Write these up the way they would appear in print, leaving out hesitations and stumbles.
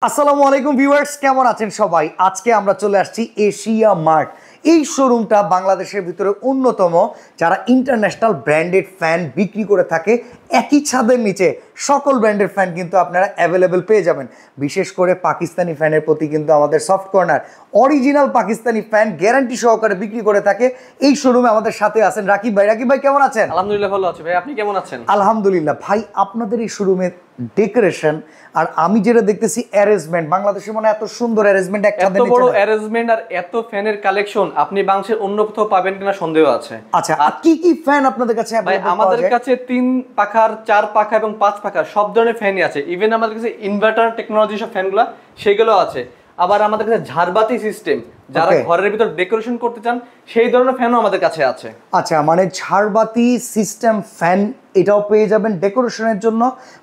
আসসালামু আলাইকুম ভিউয়ার্স, কেমন আছেন সবাই? আজকে আমরা চলে আসছি এশিয়া মার্ট। এই শোরুমটা বাংলাদেশের ভিতরে অন্যতম, যারা ইন্টারন্যাশনাল ব্র্যান্ডেড ফ্যান বিক্রি করে থাকে। একই ছাদের নিচে সকল ব্র্যান্ডের ফ্যান কিন্তু আপনারা অ্যাভেলেবেল পেয়ে যাবেন। বিশেষ করে পাকিস্তানি ফ্যানের প্রতি কিন্তু আমাদের soft corner, original Pakistani fan guarantee সহকারে বিক্রি করে থাকে। এই শোরুমে আমাদের সাথে আছেন রাকিব ভাই। রাকিব ভাই কেমন আছেন? আলহামদুলিল্লাহ ভালো আছি ভাই, আপনি কেমন আছেন? আলহামদুলিল্লাহ ভাই। আপনাদের এই শোরুমের ডেকোরেশন আর আমি যেটা দেখতেছি অ্যারেঞ্জমেন্ট, বাংলাদেশে মনে এত সুন্দর অ্যারেঞ্জমেন্ট এত বড় অ্যারেঞ্জমেন্ট আর এত ফ্যানের কালেকশন আপনি বাংলাদেশের অন্য কোথাও পাবেন কিনা সন্দেহ আছে। আচ্ছা, আর কি কি ফ্যান আপনাদের কাছে? ভাই আমাদের কাছে 3 পাখার, 4 পাখা এবং 5 পাখার সব ধরনের ফ্যানই আছে। ইভেন আমাদের কাছে ইনভার্টার টেকনোলজি সব ফ্যানগুলো সেগুলো আছে। আবার আমাদের কাছে ঝাড়বাতি সিস্টেম, যারা ঘরের ভিতর ডেকোরেশন করতে চান সেই ধরনের ফ্যানও আমাদের কাছে আছে। আচ্ছা, মানে ঝাড়বাতি সিস্টেম ফ্যান এটাও পেয়ে যাবেন ডেকোরেশনের জন্য।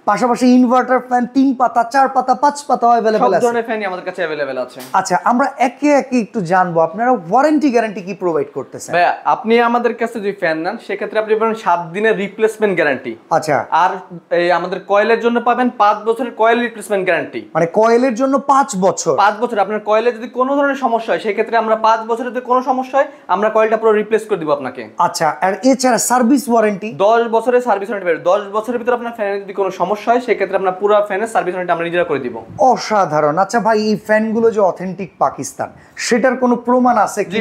পাশাপাশি ইনভার্টার ফ্যান 3 পাতা, 4 পাতা, 5 পাতা अवेलेबल আছে। সব ধরনের ফ্যানই আমাদের কাছে अवेलेबल আছে। আচ্ছা, আমরা একে একে একটু জানবো আপনারা ওয়ারেন্টি গ্যারান্টি কি প্রোভাইড করতেছেন? ভাই আপনি আমাদের কাছে যদি ফ্যান নেন সেক্ষেত্রে আপনি পাবেন 7 দিনের রিপ্লেসমেন্ট গ্যারান্টি। আচ্ছা, আর এই আমাদের কয়েলের জন্য পাবেন 5 বছরের কয়েল রিপ্লেসমেন্ট গ্যারান্টি। মানে কয়েলের জন্য 5 বছর। 5 বছর আপনার কয়েলে যদি কোনো ধরনের সমস্যা হয় সেই ক্ষেত্রে আমরা 5 বছরের যদি কোনো সমস্যা হয় আমরা কয়েলটা পুরো রিপ্লেস করে দিব আপনাকে। আচ্ছা, আর এছাড়া সার্ভিস ওয়ারেন্টি 10 বছরের সার্ভিস ওয়ারেন্টি পাবেন। 10 বছরের ভিতর আপনার ফ্যানের যদি কোনো সমস্যা হয় সেই ক্ষেত্রে আমরা পুরো ফ্যানের সার্ভিস ওয়ারেন্টি আমরা নিজেরা করে দিব। অসাধারণ। আচ্ছা ভাই, এই ফ্যানগুলো যে অথেন্টিক পাকিস্তান, সেটার কোনো প্রমাণ আছে কি?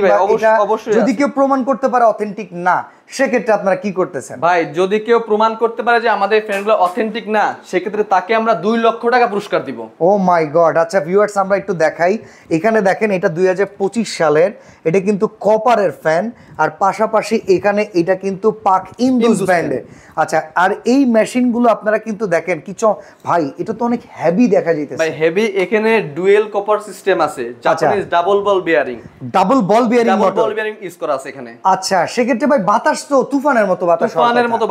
অবশ্যই। যদি কেউ প্রমাণ করতে পারে অথেন্টিক না, সেক্ষেত্রে আপনারা কি করতেছেন? ভাই যদি কেউ প্রমাণ করতে পারে যে আমাদের ফ্যানগুলো অথেন্টিক না, সেক্ষেত্রে তাকে আমরা 2 লক্ষ টাকা পুরস্কার দিব। ও মাই গড। আচ্ছা ভিউয়ার্স, আমরা একটু দেখাই। এখানে দেখেন, এটা 2025 সালের, এটা কিন্তু কপারের ফ্যান। আর পাশাপাশি এখানে এটা কিন্তু পাক ইন্দুস ব্র্যান্ডের। আচ্ছা, আর এই মেশিনগুলো আপনারা কিন্তু দেখেন কিছু, ভাই এটা তো অনেক হেভি দেখা যাইতেছে। ভাই হেভি, এখানে ডুয়েল কপার সিস্টেম আছে, জাপানিজ ডাবল বল বিয়ারিং। ডাবল বল বিয়ারিং ইউজ করা আছে এখানে। আচ্ছা, সেক্ষেত্রে ভাই বাতাস তো তুফানের মতো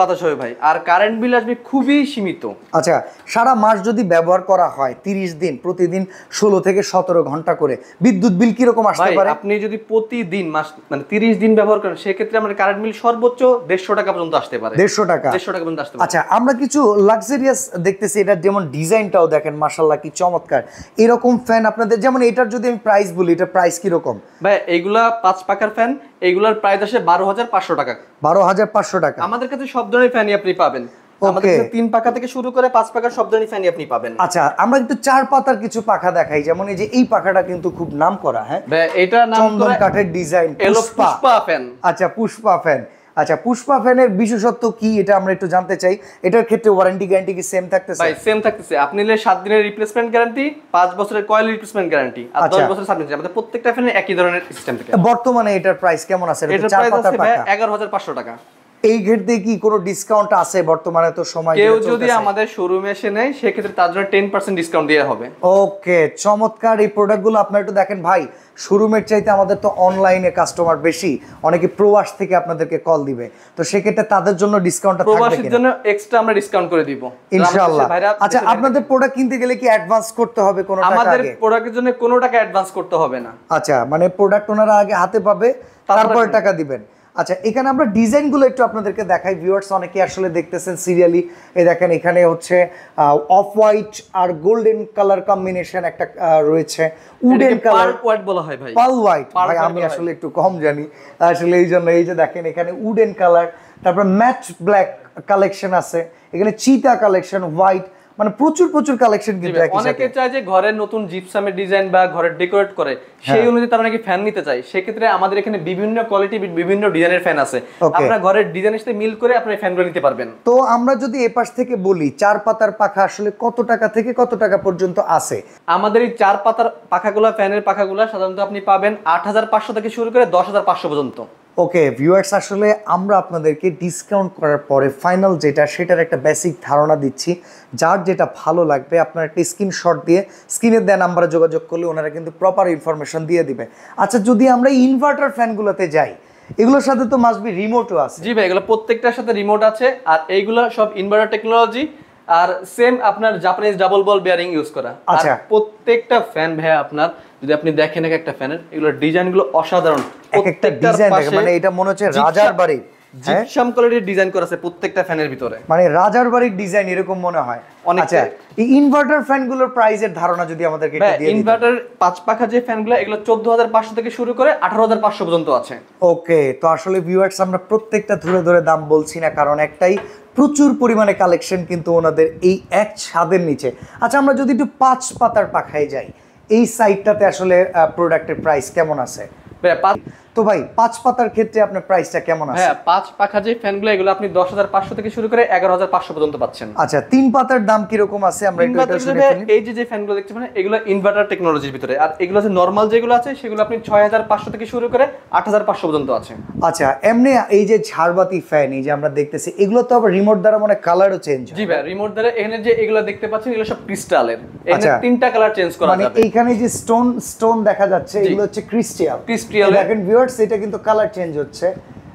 বাতাস হবে ভাই। আর কারেন্ট বিল আসবে খুবই সীমিত। আচ্ছা, সারা মাস যদি ব্যবহার করা হয়, 30 দিন, প্রতিদিন 16 থেকে 17 ঘন্টা করে, বিদ্যুৎ বিল কি রকম আসতে পারে? আপনি যদি প্রতিদিন মাস মানে 30 দিন ব্যবহার করেন সেক্ষেত্রে আমাদের কারেন্ট বিল সর্বোচ্চ 150 টাকা পর্যন্ত আসতে পারে। 150 টাকা পর্যন্ত আসতে পারে। আচ্ছা, আমরা কিছু লাক্সারিয়াস দেখতেছি। এটা যেমন ডিজাইনটাও দেখেন, মাশাআল্লাহ কি চমৎকার। এরকম ফ্যান আপনাদের, যেমন এটার যদি আমি প্রাইস বলি, এটা প্রাইস কি রকম? ভাই এইগুলা 5 পাকার ফ্যান, এইগুলার প্রাইস আসে 12,500 টাকা। 12,500 টাকা। আমাদের কাছে সব ধরনের ফ্যানই আপনি পাবেন। আমাদের কাছে 3 পাকা থেকে শুরু করে 5 পাকার সব ধরনের ফ্যানই আপনি পাবেন। আচ্ছা, আমরা একটু 4 পাতার কিছু পাখা দেখাই। যেমন এই যে এই পাখাটা কিন্তু খুব নাম করা। হ্যাঁ, এটা নাম চন্দন কাঠের ডিজাইন, পুষ্পা ফ্যান। আচ্ছা, পুষ্পা ফ্যান। আচ্ছা, পুষ্পা ফ্যানের বিশেষত্ব কি এটা আমরা একটু জানতে চাই। এটার ক্ষেত্রে ওয়ারেন্টি গ্যারান্টি কি সেম থাকতেছে? ভাই সেম থাকতেছে। আপনি নিলে 7 দিনের রিপ্লেসমেন্ট গ্যারান্টি, 5 বছরের কয়েল রিপ্লেসমেন্ট গ্যারান্টি আর 10 বছরের সার্ভিস। আমাদের প্রত্যেকটা ফ্যানে একই ধরনের সিস্টেম থাকে। বর্তমানে এটার প্রাইস কেমন আছে? এটার প্রাইস আছে 11,500 টাকা। এই ক্ষেত্রে কি কোনো ডিসকাউন্ট আছে বর্তমানে? তো সময় কেউ যদি আমাদের শোরুমে এসে নেয় সেক্ষেত্রে তার জন্য 10% ডিসকাউন্ট দেওয়া হবে। ওকে, চমৎকার। এই প্রোডাক্টগুলো আপনারা একটু দেখেন ভাই। শোরুমের চাইতে আমাদের তো অনলাইনে কাস্টমার বেশি, অনেকে প্রবাস থেকে আপনাদেরকে কল দিবে, তো সেক্ষেত্রে তাদের জন্য ডিসকাউন্টটা থাকবে? প্রবাসীর জন্য এক্সট্রা আমরা ডিসকাউন্ট করে দিব ইনশাআল্লাহ। আচ্ছা, আপনাদের প্রোডাক্ট কিনতে গেলে কি অ্যাডভান্স করতে হবে কোনো টাকা? আমাদের প্রোডাক্টের জন্য কোনো টাকা অ্যাডভান্স করতে হবে না। আচ্ছা, মানে প্রোডাক্ট ওনারা আগে হাতে পাবে, তারপর টাকা দিবেন। আচ্ছা, এখানে আমরা ডিজাইনগুলো একটু আপনাদেরকে দেখাই। ভিউয়ার্স অনেকে আসলে দেখতেছেন সিরিয়ালি। এই দেখেন, এখানে হচ্ছে অফ হোয়াইট আর গোল্ডেন কালার কম্বিনেশন একটা রয়েছে। উডেন কালার হোয়াইট বলা হয় ভাই, পার্ল হোয়াইট। ভাই আমি আসলে একটু কম জানি আসলে, এই জন্য। এই যে দেখেন, এখানে উডেন কালার, তারপর ম্যাট ব্ল্যাক কালেকশন আছে, এখানে চিতা কালেকশন, হোয়াইট, মানে প্রচুর কালেকশন কিন্তু। অনেকে চায় যে ঘরের নতুন জিপসামের ডিজাইন বা ঘরের ডেকোরেট করে, সেই অনুযায়ী তারা নাকি ফ্যান নিতে চায়। সেক্ষেত্রে আমাদের এখানে বিভিন্ন কোয়ালিটি, বিভিন্ন ডিজাইনের ফ্যান আছে। আপনারা ঘরের ডিজাইনের সাথে মিল করে আপনি ফ্যানগুলো নিতে পারবেন। তো আমরা যদি এপাশ থেকে বলি, 4 পাতার পাখা আসলে কত টাকা থেকে কত টাকা পর্যন্ত আছে? আমাদের এই 4 পাতার পাখাগুলো, ফ্যানের পাখাগুলো সাধারণত আপনি পাবেন 8,500 থেকে শুরু করে 10,500 পর্যন্ত। ওকে ভিউয়ার্স, আসলে আমরা আপনাদেরকে ডিসকাউন্ট করার পরে ফাইনাল যেটা, সেটার একটা বেসিক ধারণা দিচ্ছি। যার যেটা ভালো লাগবে আপনারা একটা স্ক্রিনশট দিয়ে স্ক্রিনের দেওয়া নাম্বারে যোগাযোগ করলে ওনারা কিন্তু প্রপার ইনফরমেশন দিয়ে দিবে। আচ্ছা, যদি আমরা ইনভার্টার ফ্যানগুলোতে যাই, এগুলোর সাথে তো মাস্ট বি রিমোটও আছে? জি ভাই, এগুলো প্রত্যেকটার সাথে রিমোট আছে। আর এইগুলো সব ইনভার্টার টেকনোলজি আর সেম আপনার জাপানিজ ডাবল বল বিয়ারিং ইউজ করা। আচ্ছা, প্রত্যেকটা ফ্যান ভাই আপনার যদি আপনি দেখেন একটা ফ্যানের, এগুলোর ডিজাইনগুলো অসাধারণ। একটা ডিজাইন দেখেন, মানে এটা মনে হচ্ছে রাজার বাড়ি। জিপসাম কোয়ালিটির ডিজাইন করা আছে প্রত্যেকটা ফ্যানের ভিতরে, মানে রাজার বাড়ির ডিজাইন এরকম মনে হয়। আচ্ছা, এই ইনভার্টার ফ্যানগুলোর প্রাইসের ধারণা যদি আমাদেরকে একটু দিয়ে দিতেন। ইনভার্টার 5 পাখা যে ফ্যানগুলো এগুলো 14500 থেকে শুরু করে 18500 পর্যন্ত আছে। ওকে, তো আসলে ভিউয়ার্স আমরা প্রত্যেকটা ধরে ধরে দাম বলছি না, কারণ একটাই প্রচুর পরিমাণে কালেকশন কিন্তু ওনাদের এই এক ছাদের নিচে। আচ্ছা, আমরা যদি একটু 5 পাতার পাখায় যাই, এই সাইডটাতে আসলে প্রোডাক্টের প্রাইস কেমন আছে? তো ভাই 5 পাতার ক্ষেত্রে আপনার প্রাইসটা কেমন আছে? হ্যাঁ, 5 পাখা যে ফ্যানগুলো এগুলো আপনি 10500 থেকে শুরু করে 11500 পর্যন্ত পাচ্ছেন। আচ্ছা, 3 পাতার দাম কি রকম আছে আমরা একটু এটা শুনে ফেলি। এই যে ফ্যানগুলো দেখতে পাচ্ছেন এগুলো ইনভার্টার টেকনোলজির ভিতরে, আর এগুলো যে নরমাল যেগুলো আছে সেগুলো আপনি 6500 থেকে শুরু করে 8500 পর্যন্ত আছে। আচ্ছা, এমনি এই যে ঝাড়বাতি ফ্যান এই যে আমরা দেখতেছি, এগুলো তো আবার রিমোট দ্বারা মানে কালারও চেঞ্জ হয়। জি ভাই, রিমোট দ্বারা এখানে যে এগুলো দেখতে পাচ্ছেন এগুলো সব ক্রিস্টালের, এখানে 3টা কালার চেঞ্জ করা যাবে। মানে এইখানে যে স্টোন দেখা যাচ্ছে এগুলো হচ্ছে ক্রিস্টাল। দেখেন ভিউয়ার্স, এটা কিন্তু কালার চেঞ্জ হচ্ছে,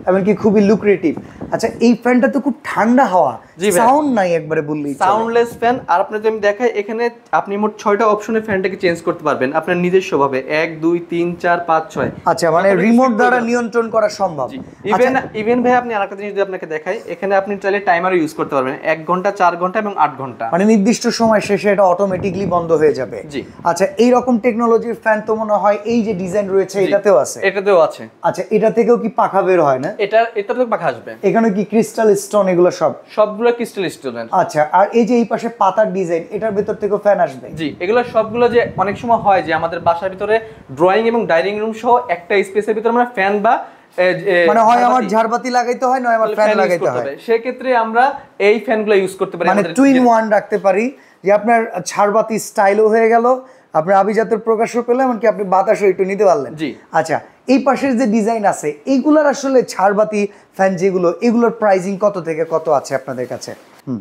এমনকি খুবই লুক্রেটিভ। আচ্ছা, এই ফ্যানটা তো খুব ঠান্ডা হাওয়া, সাউন্ড নাই একবারে বললেই চলে। Soundless fan. আর আপনি যদি আমি দেখাই, এখানে আপনি মোট 6টা অপশনে ফ্যানটাকে চেঞ্জ করতে পারবেন আপনার নিজস্ব ভাবে, 1 2 3 4 5 6। আচ্ছা, মানে রিমোট দ্বারা নিয়ন্ত্রণ করা সম্ভব। ইভেন ভাই আপনি আরেকটা জিনিস যদি আপনাকে দেখাই, এখানে আপনি চাইলে টাইমার ইউজ করতে পারবেন, 1 ঘন্টা 4 ঘন্টা এবং 8 ঘন্টা, মানে নির্দিষ্ট সময় শেষে এটা অটোমেটিকলি বন্ধ হয়ে যাবে। জি। আচ্ছা, এই রকম টেকনোলজির ফ্যান তো মনে হয় এই যে ডিজাইন রয়েছে এটাতেও আছে? এটাতেও আছে। আচ্ছা, এটা থেকেও কি পাখা বের হয় না? এটাতেও পাখা আসবে। এখানে কি ক্রিস্টাল স্টোন এগুলো সবগুলো ক্রিস্টাল স্টোন। আচ্ছা, আর এই যে এই পাশে পাতার ডিজাইন, এটার ভিতর থেকেও ফ্যান আসবে? জি, এগুলো সবগুলো যে অনেক সময় হয় যে আমাদের বাসার ভিতরে ড্রয়িং এবং ডাইনিং রুম সহ একটা স্পেসের ভিতরে আমরা ফ্যান বা মানে হয় আমার ঝাড়বাতি লাগাইতে হয়, নয় আমার ফ্যান লাগাইতে হয়, সেই ক্ষেত্রে আমরা এই ফ্যানগুলো ইউজ করতে পারি। মানে টুইন ওয়ান রাখতে পারি, যে আপনার ঝাড়বাতি স্টাইলও হয়ে গেল, আপনার আভিজাতের প্রকাশও পেলে, এমনকি আপনি বাতাসও একটু নিতে পারলেন। জি। আচ্ছা, এই পাশের যে ডিজাইন আছে এইগুলোর আসলে ঝাড়বাতি ফ্যান যেগুলো, এগুলোর প্রাইসিং কত থেকে কত আছে আপনাদের কাছে?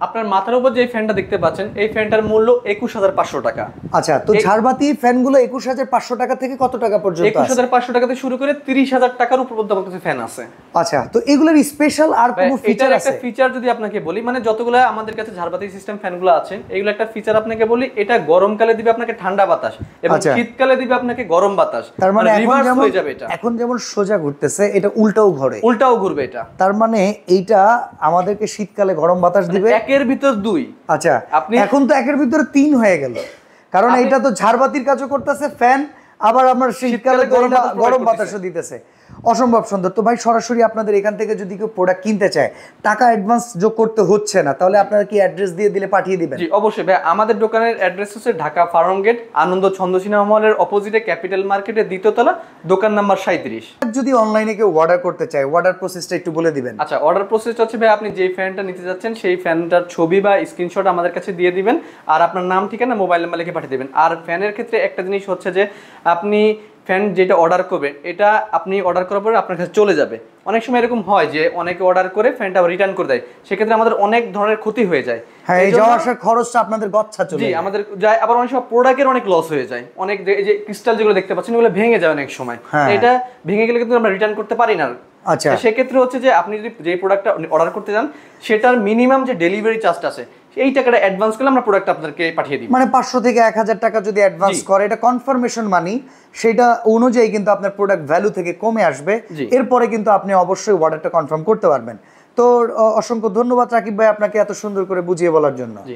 আপনার মাথার উপর যে ফ্যানটা দেখতে পাচ্ছেন এই ফ্যানটার মূল্য 21500 টাকা। আচ্ছা, তো ঝাড়বাতি ফ্যানগুলো 21500 টাকা থেকে কত টাকা পর্যন্ত আছে? 21500 টাকা থেকে শুরু করে 30000 টাকার উপর পর্যন্ত আমাদের কাছে ফ্যান আছে। আচ্ছা, তো এগুলোর স্পেশাল আর কোনো ফিচার আছে? একটা ফিচার যদি আপনাকে বলি, মানে যতগুলো আমাদের কাছে ঝাড়বাতি সিস্টেম ফ্যানগুলো আছে এগুলো একটা ফিচার আপনাকে বলি, এটা গরমকালে দিবে আপনাকে ঠান্ডা বাতাস এবং শীতকালে দিবে আপনাকে গরম বাতাস। তার মানে রিভার্স হয়ে যাবে এটা। এখন যেমন সোজা ঘুরতেছে, এটা উল্টাও ঘুরবে এটা। তার মানে এইটা আমাদেরকে শীতকালে গরম বাতাস দিবে। একের ভিতর 2। আচ্ছা, এখন তো একের ভিতরে 3 হয়ে গেল, কারণ এটা তো ঝাড়বাতির কাজও করতেছে ফ্যান, আবার আমার শীতকালে গরম বাতাসও দিতেছে। অসম্ভব সুন্দর। তো ভাই সরাসরি আপনাদের এখান থেকে যদি কেউ প্রোডাক্ট কিনতে চায়, টাকা অ্যাডভান্স যোগ করতে হচ্ছে না, তাহলে আপনারা কি অ্যাড্রেস দিয়ে দিলে পাঠিয়ে দিবেন? জি অবশ্যই ভাই, আমাদের দোকানের অ্যাড্রেস হচ্ছে ঢাকা ফার্ম গেট, আনন্দ ছন্দ সিনেমা মলের অপোজিটে ক্যাপিটাল মার্কেটের 2য় তলা, দোকান নাম্বার 37। যদি অনলাইনে কেউ অর্ডার করতে চায়, অর্ডার প্রসেসটা একটু বলে দিবেন। আচ্ছা, অর্ডার প্রসেসটা হচ্ছে ভাই, আপনি যেই ফ্যানটা নিতে যাচ্ছেন সেই ফ্যানটার ছবি বা স্ক্রিনশট আমাদের কাছে দিয়ে দিবেন, আর আপনার নাম ঠিকানা মোবাইল নাম্বার লিখে পাঠিয়ে দিবেন। আর ফ্যানের ক্ষেত্রে একটা জিনিস হচ্ছে যে আপনি ফ্যান যেটা অর্ডার করবেন এটা আপনি অর্ডার করার পরে আপনার কাছে চলে যাবে। অনেক সময় এরকম হয় যে অনেকে অর্ডার করে ফ্যানটা রিটার্ন করে দেয়, সেক্ষেত্রে আমাদের অনেক ধরনের ক্ষতি হয়ে যায়। হ্যাঁ, এই যাওয়া আসার খরচটা আপনাদের গচ্ছা চলে যায়। জি, আমাদের যায়। আবার অনেক সময় প্রোডাক্টের অনেক লস হয়ে যায়, অনেক এই যে ক্রিস্টাল যেগুলো দেখতে পাচ্ছেন এগুলো ভেঙে যায় অনেক সময়, এটা ভেঙে গেলে কিন্তু আমরা রিটার্ন করতে পারি না। আচ্ছা, সেক্ষেত্রে হচ্ছে যে আপনি যদি যে প্রোডাক্টটা অর্ডার করতে যান সেটার মিনিমাম যে ডেলিভারি চার্জটা আছে এই টাকাটা অ্যাডভান্স করলে আমরা প্রোডাক্ট আপনাদেরকে পাঠিয়ে দিই। মানে 500 থেকে 1000 টাকা যদি অ্যাডভান্স করে, এটা কনফার্মেশন মানি, সেটা অনুযায়ী কিন্তু আপনার প্রোডাক্ট ভ্যালু থেকে কমে আসবে। এরপরে কিন্তু আপনি অবশ্যই অর্ডারটা কনফার্ম করতে পারবেন। তো অসংখ্য ধন্যবাদ রাকিব ভাই আপনাকে এত সুন্দর করে বুঝিয়ে বলার জন্য।